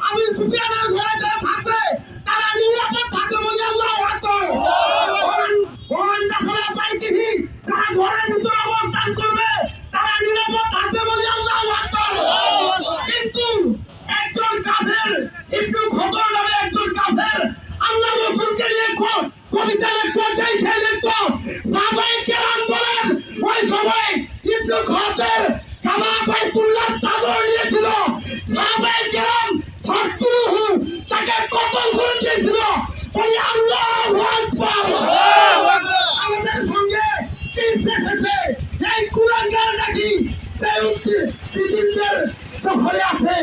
আমি সুফিয়ানের ঘরে যারা থাকবে তারা নিরাপদ থাকবে বলে আল্লাহু আকবার। ওমান দাখালা বাইতিহি, যারা ঘরের ভিতরে অবস্থান করবে তারা নিরাপদ থাকবে বলে আল্লাহু আকবার। কিন্তু একজন কাফের, ইবনে খতর নামে একজন কাফের আল্লাহর রাসূলকে নিয়ে কবিতা লিখতে চাইছে, লিখতো। সাহাবায়ে কেরাম বলেন ওই সময় ইবনে খতর কাবা বাইতুল্লাহ চাদর নিয়েছিল, সাহাবায়ে কেরাম ফাকতুহু, তাকে কতল করে দিয়েছিল। বলি আল্লাহু আকবার। আমাদের সঙ্গে চিন্তা এসেছে এই কুলাঙ্গার নাকি পৃথিবীর দখলে আছে।